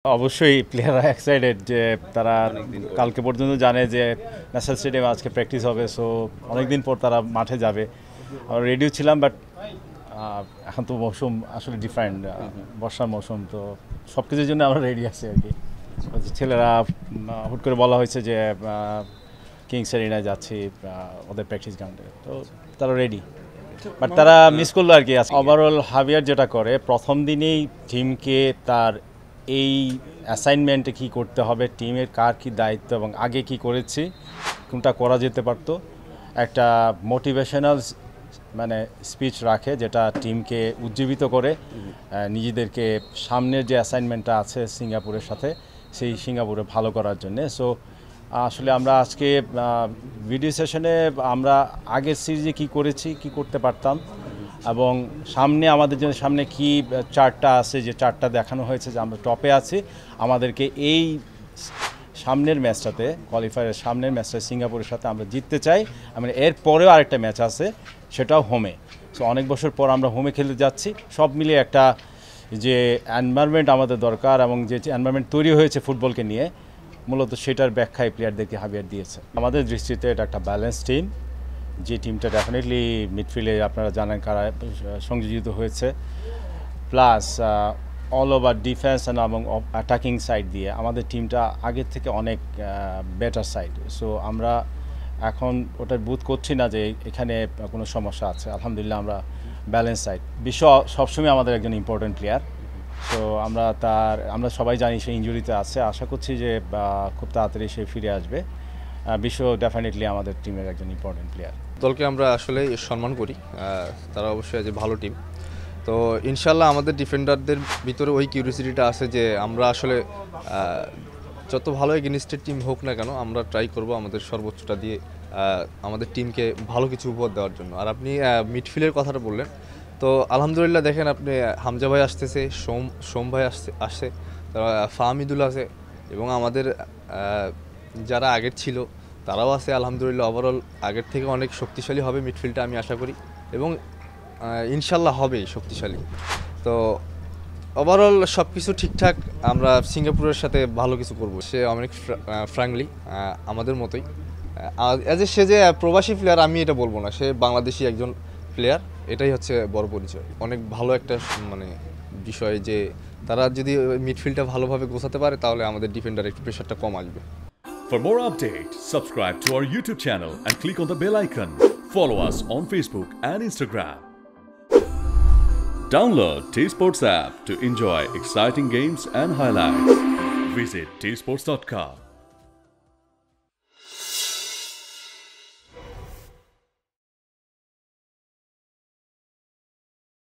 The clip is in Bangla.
অবশ্যই প্লেয়াররা এক্সাইটেড যে তারা কালকে পর্যন্ত জানে যে ন্যাশনাল স্টেডিয়ামে আজকে প্র্যাকটিস হবে, সো অনেকদিন পর তারা মাঠে যাবে। আমরা রেডিও ছিলাম, বাট এখন তো মৌসুম আসলে ডিফারেন্ট, বর্ষার মৌসুম, তো সব কিছুর জন্য আমরা রেডি আছি আর কি। ছেলেরা হুট করে বলা হয়েছে যে কিংস এরিনায় যাচ্ছি ওদের প্র্যাকটিস গ্রাউন্ডে, তো তারা রেডি, বাট তারা মিস করলো আর কি। ওভারঅল হাবিয়ার যেটা করে প্রথম দিনেই টিমকে তার এই অ্যাসাইনমেন্টে কী করতে হবে, টিমের কার কী দায়িত্ব এবং আগে কি করেছি, কোনটা করা যেতে পারতো, একটা মোটিভেশনাল মানে স্পিচ রাখে যেটা টিমকে উজ্জীবিত করে নিজেদেরকে সামনের যে অ্যাসাইনমেন্টটা আছে সিঙ্গাপুরের সাথে সেই সিঙ্গাপুরে ভালো করার জন্যে। সো আসলে আমরা আজকে ভিডিও সেশনে আমরা আগের সিরিজে কি করেছি, কি করতে পারতাম এবং সামনে আমাদের জন্য সামনে কি চার্টটা আছে, যে চার্টটা দেখানো হয়েছে যে আমরা টপে আছি, আমাদেরকে এই সামনের ম্যাচটাতে কোয়ালিফায়ারের সামনের ম্যাচটা সিঙ্গাপুরের সাথে আমরা জিততে চাই। মানে এর পরেও আরেকটা ম্যাচ আছে, সেটাও হোমে। সো অনেক বছর পর আমরা হোমে খেলতে যাচ্ছি, সব মিলিয়ে একটা যে এনভায়রনমেন্ট আমাদের দরকার এবং যে এনভায়রনমেন্ট তৈরি হয়েছে ফুটবলকে নিয়ে, মূলত সেটার ব্যাখ্যায় প্লেয়ারদেরকে হাবিয়ার দিয়েছে। আমাদের দৃষ্টিতে এটা একটা ব্যালেন্স টিম, যে টিমটা ডেফিনেটলি মিডফিল্ডে আপনারা জানেন কারা সংযোজিত হয়েছে, প্লাস অল ওভার ডিফেন্স এবং অ্যাটাকিং সাইড দিয়ে আমাদের টিমটা আগের থেকে অনেক বেটার সাইড। সো আমরা এখন ওটা বোধ করছি না যে এখানে কোনো সমস্যা আছে। আলহামদুলিল্লাহ আমরা ব্যালেন্স সাইড। বিশ্ব সবসময় আমাদের একজন ইম্পর্টেন্ট প্লেয়ার, সো আমরা সবাই জানি সে ইনজুরিতে আছে, আশা করছি যে খুব তাড়াতাড়ি সে ফিরে আসবে। বিশ্ব ডেফিনেটলি আমাদের টিমের একজন ইম্পর্টেন্ট প্লেয়ার। দলকে আমরা আসলে সম্মান করি, তারা অবশ্যই যে ভালো টিম। তো ইনশাল্লাহ আমাদের ডিফেন্ডারদের ভিতরে ওই কিউরিওসিটিটা আছে যে আমরা আসলে যত ভালো এগেনিস্টের টিম হোক না কেন আমরা ট্রাই করব আমাদের সর্বোচ্চটা দিয়ে আমাদের টিমকে ভালো কিছু উপহার দেওয়ার জন্য। আর আপনি মিডফিল্ডের কথাটা বললেন, তো আলহামদুলিল্লাহ দেখেন আপনি হামজা ভাই আসতেছে, সোম ভাই আসছে, ফাহমিদুল আছে এবং আমাদের যারা আগের ছিল তারাও আছে। আলহামদুলিল্লাহ ওভারঅল আগের থেকে অনেক শক্তিশালী হবে মিডফিল্ডটা আমি আশা করি, এবং ইনশাল্লাহ হবেই শক্তিশালী। তো ওভারঅল সব কিছু ঠিকঠাক, আমরা সিঙ্গাপুরের সাথে ভালো কিছু করব। সে অনেক ফ্র্যাঙ্কলি আমাদের মতোই, সে যে প্রবাসী প্লেয়ার আমি এটা বলবো না, সে বাংলাদেশি একজন প্লেয়ার, এটাই হচ্ছে বড় পরিচয়। অনেক ভালো একটা মানে বিষয় যে তারা যদি মিডফিল্ডটা ভালোভাবে গোছাতে পারে তাহলে আমাদের ডিফেন্ডার একটু প্রেশারটা কম আসবে। For more updates, subscribe to our YouTube channel and click on the bell icon. Follow us on Facebook and Instagram. Download T-Sports app to enjoy exciting games and highlights. Visit tsports.com.